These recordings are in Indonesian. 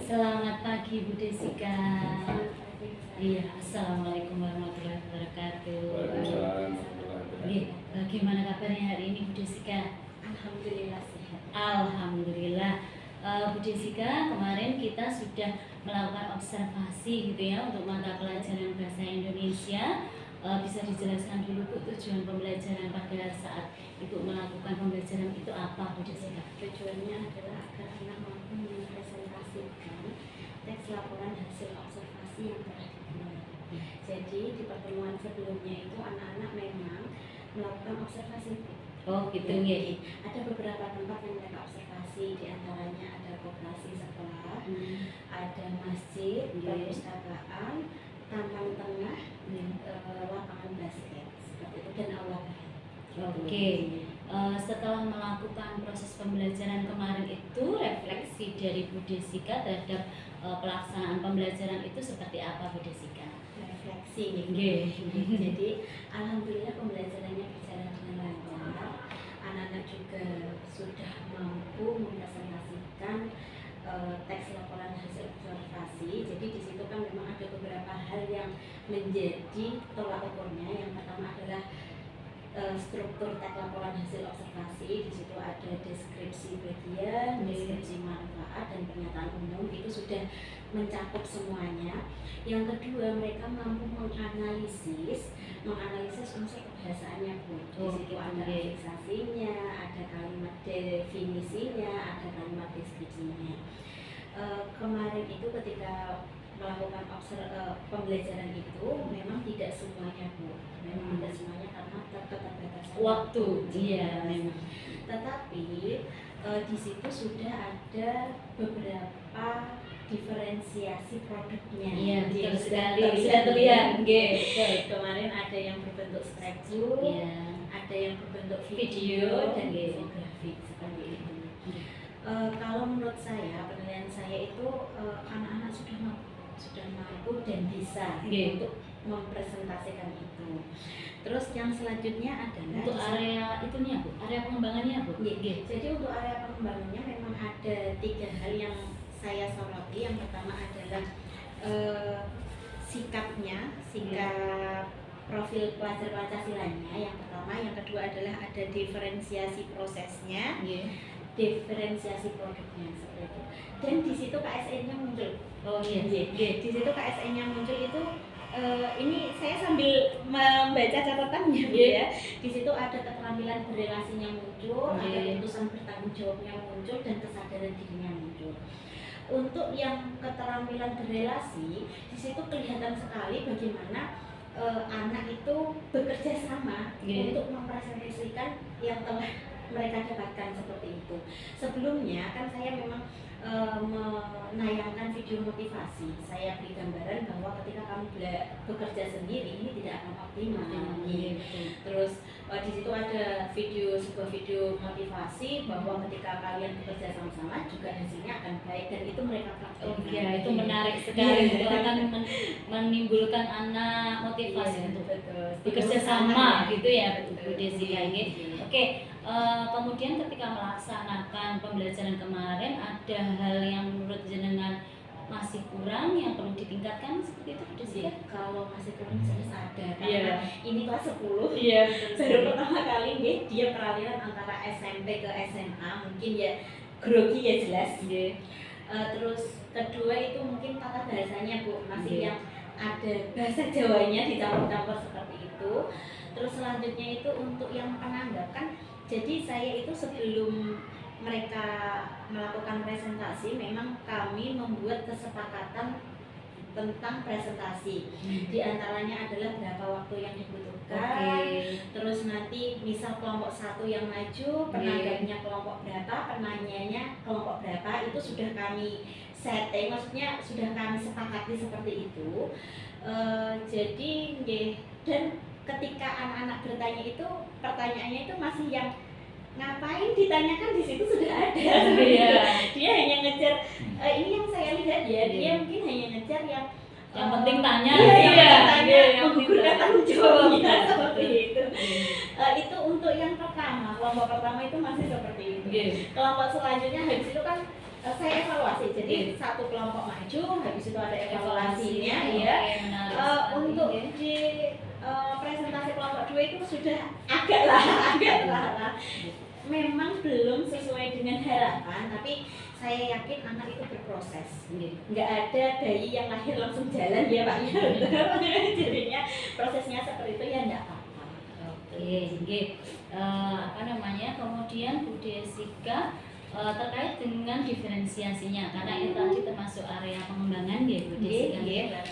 Selamat pagi Bu Desika. Iya, Assalamualaikum warahmatullahi wabarakatuh. Waalaikumsalam. Bagaimana kabarnya hari ini Bu Desika? Alhamdulillah sehat. Alhamdulillah. Bu Desika, kemarin kita sudah melakukan observasi gitu ya untuk mata pelajaran bahasa Indonesia. Bisa dijelaskan dulu Bu tujuan pembelajaran pada saat Ibu melakukan pembelajaran itu apa Bu Desika? Tujuannya adalah agar anak mampu mempresentasikan teks laporan hasil observasi yang telah dibuat. Jadi di pertemuan sebelumnya itu anak-anak memang melakukan observasi. Oh gitu ya. Jadi ada beberapa tempat yang mereka observasi, diantaranya ada koperasi sekolah, ada masjid, perpustakaan, taman tengah, lapangan basket seperti itu dan aula bahan. Oke. Setelah melakukan proses pembelajaran kemarin itu, refleksi dari Bu Desika terhadap pelaksanaan pembelajaran itu seperti apa Bu Desika? Refleksi Jadi alhamdulillah pembelajarannya berjalan dengan lancar. Anak-anak juga sudah mampu mempresentasikan teks laporan hasil observasi. Jadi di situ kan memang ada beberapa hal yang menjadi tolak ukurnya. Yang pertama adalah struktur teks laporan hasil observasi. Di situ ada deskripsi bagian, deskripsi manfaat, dan pernyataan umum. Itu sudah mencakup semuanya. Yang kedua, mereka mampu menganalisis unsur kebahasaannya Bu. Di situ ada afiksasinya, ada kalimat definisinya, ada kalimat deskripsinya. Kemarin itu ketika melakukan pembelajaran itu memang tidak semuanya Bu, memang tidak semuanya karena keterbatasan waktu. Iya memang. Tetapi di situ sudah ada beberapa diferensiasi produknya. Iya, betul sekali. Bisa terlihat. Kemarin ada yang berbentuk scrapbook, ada yang berbentuk video dan infografik seperti itu. Kalau menurut saya, penilaian saya itu anak-anak sudah mampu dan bisa untuk mempresentasikan itu. Terus yang selanjutnya adalah untuk area itunya Bu, area pengembangannya Bu. Jadi untuk area pengembangannya memang ada 3 hal yang saya soroti. Yang pertama adalah sikap profil pelajar Pancasilanya yang pertama. Yang kedua adalah ada diferensiasi prosesnya, diferensiasi produknya seperti itu. Dan di situ KSN-nya muncul. Oh iya. Di situ KSN-nya muncul itu ini saya sambil membaca catatannya ya. Di situ ada keterampilan berrelasinya muncul, ada keputusan bertanggung jawabnya muncul, dan kesadaran dirinya muncul. Untuk yang keterampilan berrelasi, di situ kelihatan sekali bagaimana anak itu bekerja sama untuk mempresentasikan yang telah mereka dapatkan seperti itu. Sebelumnya kan saya memang menayangkan video motivasi. Saya beri gambaran bahwa ketika kamu bekerja sendiri ini tidak akan optimal. Terus di situ ada sebuah video motivasi bahwa ketika kalian bekerja sama-sama juga hasilnya akan baik, dan itu mereka praktekkan. Iya, itu menarik sekali. Itu akan menimbulkan anak motivasi untuk bekerja sama gitu ya Bu Desika ini. Oke. Kemudian ketika melaksanakan pembelajaran kemarin ada hal yang menurut jenengan masih kurang yang perlu ditingkatkan seperti itu Bu Desika? Kalau masih kurang saya sadar karena ini kelas 10. Baru pertama kali dia peralihan antara SMP ke SMA, mungkin ya grogi ya jelas. Terus kedua itu mungkin tata bahasanya Bu, masih yang ada bahasa Jawanya dicampur-campur seperti itu. Terus selanjutnya itu untuk yang penanggapan. Jadi saya itu sebelum mereka melakukan presentasi memang kami membuat kesepakatan tentang presentasi. Di antaranya adalah berapa waktu yang dibutuhkan. Terus nanti misal kelompok 1 yang maju, penanggapnya kelompok berapa, penanyanya kelompok berapa, itu sudah kami setting, maksudnya sudah kami sepakati seperti itu. Jadi dan ketika anak-anak bertanya itu, pertanyaannya itu masih yang ngapain ditanyakan, di situ sudah ada. Dia hanya ngejar ini yang saya lihat ya, dia mungkin hanya ngejar yang penting tanya. Menggugurkan tanggung jawabnya seperti itu. Itu untuk yang pertama, kelompok pertama itu masih seperti itu. Kelompok selanjutnya habis itu kan saya evaluasi, jadi satu kelompok maju, habis itu ada evaluasinya ya. Untuk di presentasi kelompok 2 itu sudah agak lah. Memang belum sesuai dengan harapan, tapi saya yakin anak itu berproses. Nggak ada bayi yang lahir langsung jalan ya Pak. Jadinya prosesnya seperti itu ya enggak apa-apa. Oke. Kemudian Bu Desika terkait dengan diferensiasinya, karena ini tadi termasuk area pengembangan ya Bu Desika.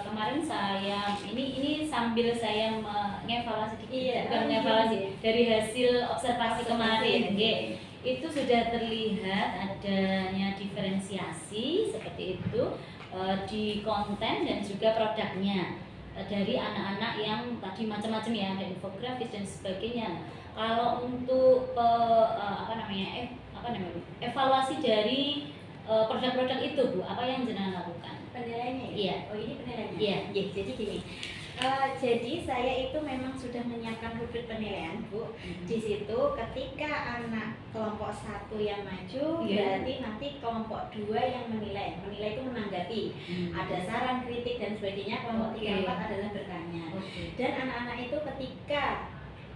Kemarin saya ini sambil saya mengevaluasi dari hasil observasi kemarin, itu sudah terlihat adanya diferensiasi seperti itu di konten dan juga produknya dari anak-anak yang tadi macam-macam ya, ada infografis dan sebagainya. Kalau untuk evaluasi dari produk-produk itu Bu, apa yang jenengan lakukan? Penilaiannya ya? Iya. Oh ini penilaiannya? Iya. Jadi gini, jadi saya itu memang sudah menyiapkan rubrik penilaian Bu. Di situ ketika anak kelompok 1 yang maju, berarti nanti kelompok 2 yang menilai itu menanggapi. Ada saran, kritik dan sebagainya. Kelompok 3, 4 adalah bertanya. Dan anak-anak itu ketika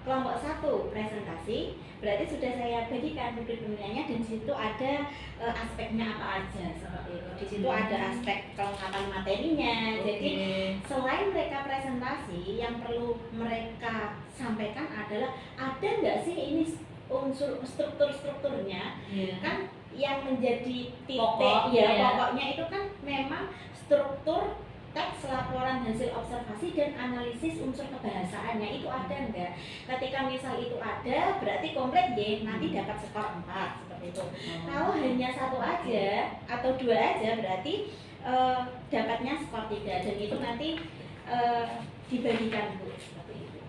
kelompok 1 presentasi, berarti sudah saya bagikan rubrik penilaiannya, dan di situ ada aspeknya apa aja seperti itu. Di situ ada aspek kelengkapan materinya. Jadi selain mereka presentasi, yang perlu mereka sampaikan adalah ada nggak sih ini unsur strukturnya, kan yang menjadi titik pokoknya itu kan memang struktur teks, laporan hasil observasi dan analisis unsur kebahasaannya itu ada enggak. Ketika misal itu ada, berarti komplit ya, nanti dapat skor 4 seperti itu. Kalau hanya 1 aja atau 2 aja, berarti dapatnya skor 3, dan itu nanti dibagikan Bu seperti itu.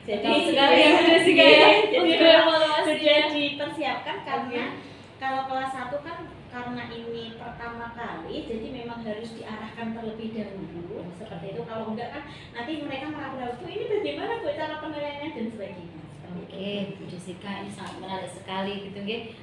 Jadi sekali ya sudah dipersiapkan, karena kalau kelas 1 kan karena ini pertama kali, jadi memang harus diarahkan terlebih dahulu seperti itu. Kalau enggak kan nanti mereka meragu-ragu, ini bagaimana Bu cara penilaiannya dan sebagainya. Bu Desika, ini sangat menarik sekali gitu.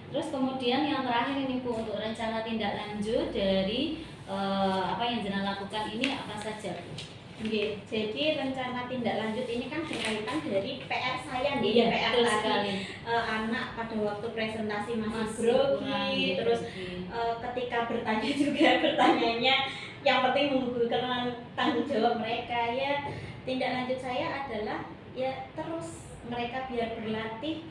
Terus kemudian yang terakhir ini Bu, untuk rencana tindak lanjut dari apa yang jenengan lakukan ini apa saja Bu? Jadi rencana tindak lanjut ini kan berkaitan dari PR saya nih, PR tadi anak pada waktu presentasi masih grogi, terus ketika bertanya juga bertanyanya yang penting menggugurkan tanggung jawab mereka ya. Tindak lanjut saya adalah ya terus mereka biar berlatih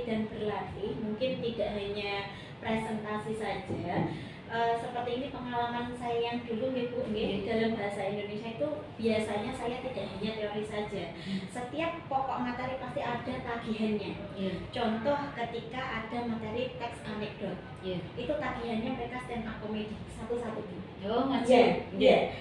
dan berlatih, mungkin tidak hanya presentasi saja. Seperti ini pengalaman saya yang dulu Bu, dalam bahasa Indonesia itu biasanya saya tidak hanya teori saja. Setiap pokok materi pasti ada tagihannya. Contoh ketika ada materi teks anekdot, itu tagihannya mereka stand up comedy satu-satu.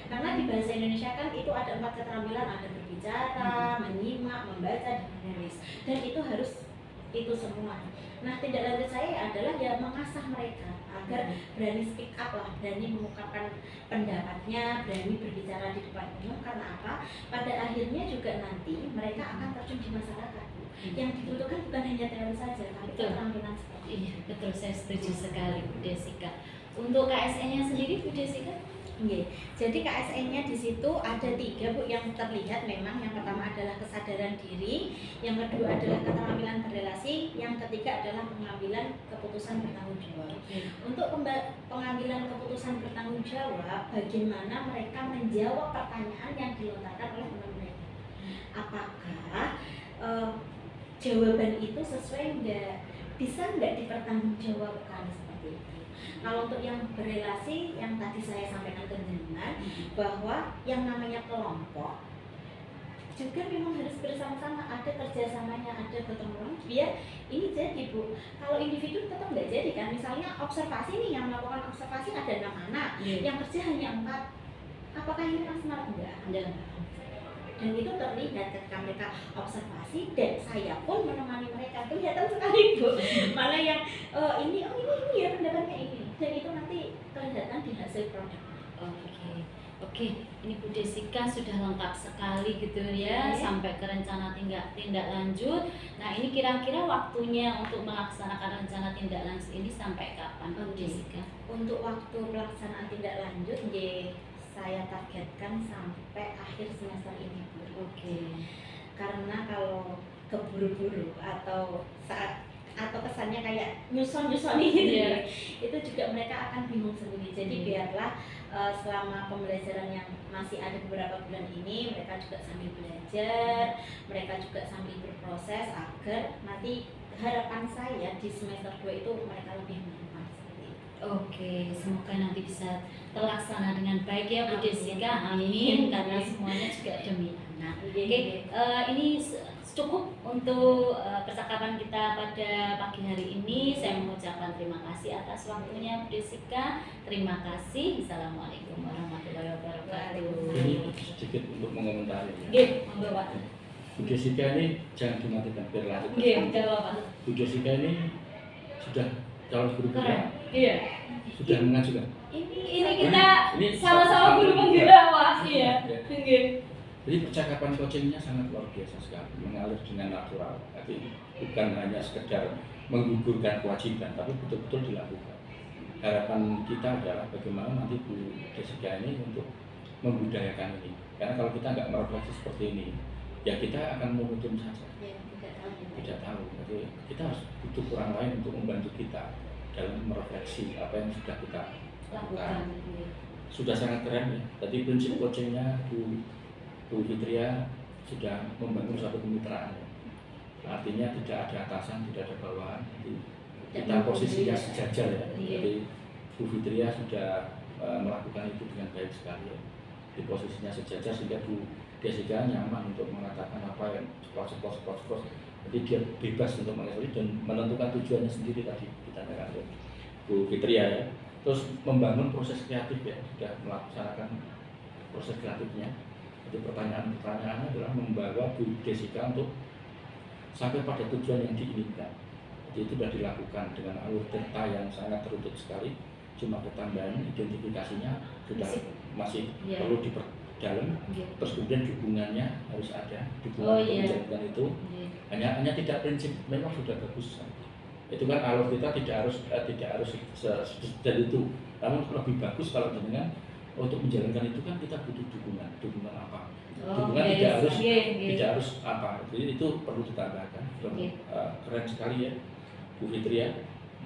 Karena di bahasa Indonesia kan itu ada 4 keterampilan, ada berbicara, menyimak, membaca, dan menulis, dan itu harus itu semua. Nah, tindak lanjut saya adalah ya mengasah mereka agar berani speak up lah, berani mengungkapkan pendapatnya, berani berbicara di depan umum. Karena apa? Pada akhirnya juga nanti mereka akan terjun di masyarakat. Yang dibutuhkan bukan hanya teori saja, tapi keterampilan seperti ini. Betul, saya setuju sekali Bu Desika. Untuk KSN-nya sendiri Bu Desika? Jadi KSN-nya di situ ada 3 Bu yang terlihat memang. Yang pertama adalah kesadaran diri, yang kedua adalah keterampilan berrelasi, yang ketiga adalah pengambilan keputusan bertanggung jawab. Untuk pengambilan keputusan bertanggung jawab, bagaimana mereka menjawab pertanyaan yang dilontarkan oleh teman mereka. Apakah jawaban itu sesuai enggak, bisa enggak dipertanggungjawabkan seperti itu. Kalau untuk yang berrelasi, yang tadi saya sampaikan ke jenengan, bahwa yang namanya kelompok juga memang harus bersama-sama, ada kerjasamanya, ada pertemuan, biar ini jadi Bu. Kalau individu tetap nggak jadi kan. Misalnya observasi nih, yang melakukan observasi ada 6 anak, yang kerja hanya 4. Apakah ini maksimal? Enggak. Dan itu terlihat ketika mereka observasi, dan saya pun menemani mereka, kelihatan sekali Bu. Mana yang ini ya pendapatnya ini, dan itu nanti kelihatan di hasil produk. Oke, ini Bu Desika sudah lengkap sekali gitu ya, sampai ke rencana tindak lanjut. Nah, ini kira-kira waktunya untuk melaksanakan rencana tindak lanjut ini sampai kapan, Bu Desika? Untuk waktu pelaksanaan tindak lanjut, saya targetkan sampai akhir semester ini, Bu. Karena kalau keburu-buru atau kesannya kayak nyuson-nyusoni gitu ya, itu juga mereka akan bingung sendiri. Jadi biarlah selama pembelajaran yang masih ada beberapa bulan ini, mereka juga sambil belajar, mereka juga sambil berproses agar nanti harapan saya di semester 2 itu mereka lebih mengenal seperti itu. Semoga nanti bisa terlaksana dengan baik ya Bu Desika, amin, karena semuanya juga demi anak. Ini cukup untuk percakapan kita pada pagi hari ini. Saya mengucapkan terima kasih atas waktunya Bu Desika. Terima kasih. Assalamualaikum warahmatullahi wabarakatuh. Ini sedikit untuk mengomentari. Bu Desika ini jangan dimatikan biar lanjut. Bu Desika ini sudah calon guru penggerak. Sudah mengajukan. Ini kita sama-sama guru penggerak, Jadi percakapan coachingnya sangat luar biasa sekali, mengalir dengan natural. Jadi bukan hanya sekedar menggugurkan kewajiban, tapi betul-betul dilakukan. Harapan kita adalah bagaimana nanti Bu Desika ini untuk membudayakan ini. Karena kalau kita nggak merefleksi seperti ini, ya kita akan monoton saja. Tidak tahu. Jadi kita harus butuh orang lain untuk membantu kita dalam merefleksi apa yang sudah kita lakukan. Sudah sangat keren ya. Tadi prinsip coachingnya Bu Fitria sudah membangun suatu kemitraan. Artinya tidak ada atasan, tidak ada bawahan. Kita posisinya sejajar ya. Jadi Bu Fitria sudah melakukan itu dengan baik sekali ya. Di posisinya sejajar sehingga Bu Desika nyaman untuk mengatakan apa yang sepos. Jadi dia bebas untuk mengekspresi dan menentukan tujuannya sendiri tadi kita katakan Bu Fitria ya. Terus membangun proses kreatif ya, sudah melaksanakan proses kreatifnya. Jadi pertanyaannya adalah membawa Bu Desika untuk sampai pada tujuan yang diinginkan. Jadi itu sudah dilakukan dengan alur data yang sangat teruntut sekali. Cuma ketambahan identifikasinya sudah masih perlu diperdalam. Terus kemudian dukungannya harus ada, dukungan menjalankan itu. Hanya tidak prinsip, memang sudah bagus. Itu kan alur kita tidak harus dari itu. Namun lebih bagus kalau dengan untuk menjalankan itu kan kita butuh dukungan apa? Dukungan tidak harus apa? Jadi itu perlu ditambahkan. Keren sekali ya Bu Fitria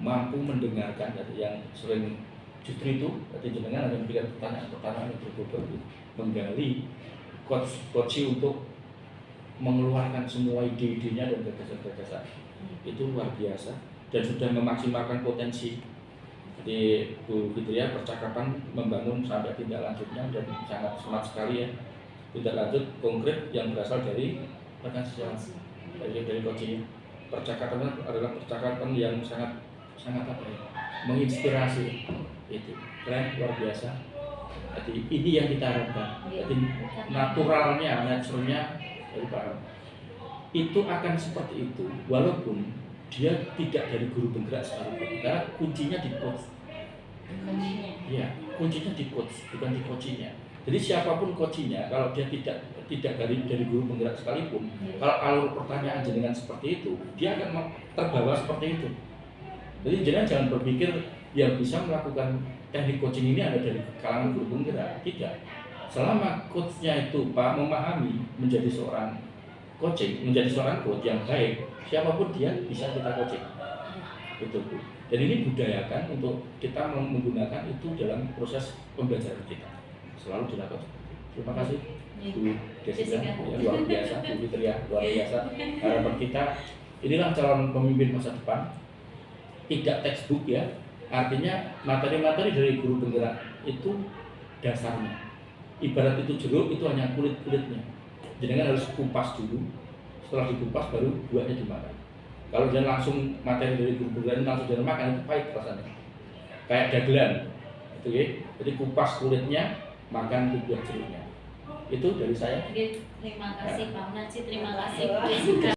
mampu mendengarkan yang sering justru itu. Berarti jenengan ada memberikan pertanyaan yang berbobot, menggali coach untuk mengeluarkan semua ide-idenya dan gagasan-gagasan. Itu luar biasa dan sudah memaksimalkan potensi. Jadi Bu Fitria percakapan membangun sampai tindak lanjutnya dan sangat smart sekali ya. Tindak lanjut konkret yang berasal dari rekan sejawat dari coaching. Percakapan adalah percakapan yang sangat apa ya, menginspirasi. Itu keren, luar biasa. Jadi ini yang kita harapkan. Jadi naturalnya dari Pak Ram itu akan seperti itu walaupun dia tidak dari guru penggerak sekalipun, karena kuncinya di coach. Ya, kuncinya di coach, bukan di coachingnya. Jadi siapapun coachingnya, kalau dia tidak dari guru penggerak sekalipun, kalau alur pertanyaan jenengan seperti itu, dia akan terbawa seperti itu. Jadi jangan berpikir yang bisa melakukan teknik coaching ini ada dari kalangan guru penggerak, tidak. Selama coachnya itu memahami menjadi seorang coach yang baik, siapapun dia bisa kita coaching. Itu Bu. Dan ini budayakan untuk kita menggunakan itu dalam proses pembelajaran kita. Selalu dilakukan. Terima kasih Bu Desika, ya, luar biasa, Bu Fitria, luar biasa. Harapan kita, inilah calon pemimpin masa depan. Tidak textbook ya. Artinya materi-materi dari guru penggerak itu dasarnya. Ibarat itu jeruk, itu hanya kulit-kulitnya. Jenengan harus kupas dulu. Setelah dikupas baru buahnya dimakan. Kalau dia langsung materi dari guru penggerak langsung dia makan, itu pahit rasanya. Kayak dagelan. Itu ya. Jadi kupas kulitnya, makan buah jeruknya. Itu dari saya. Terima kasih Pak Najib, terima kasih Bu Desika.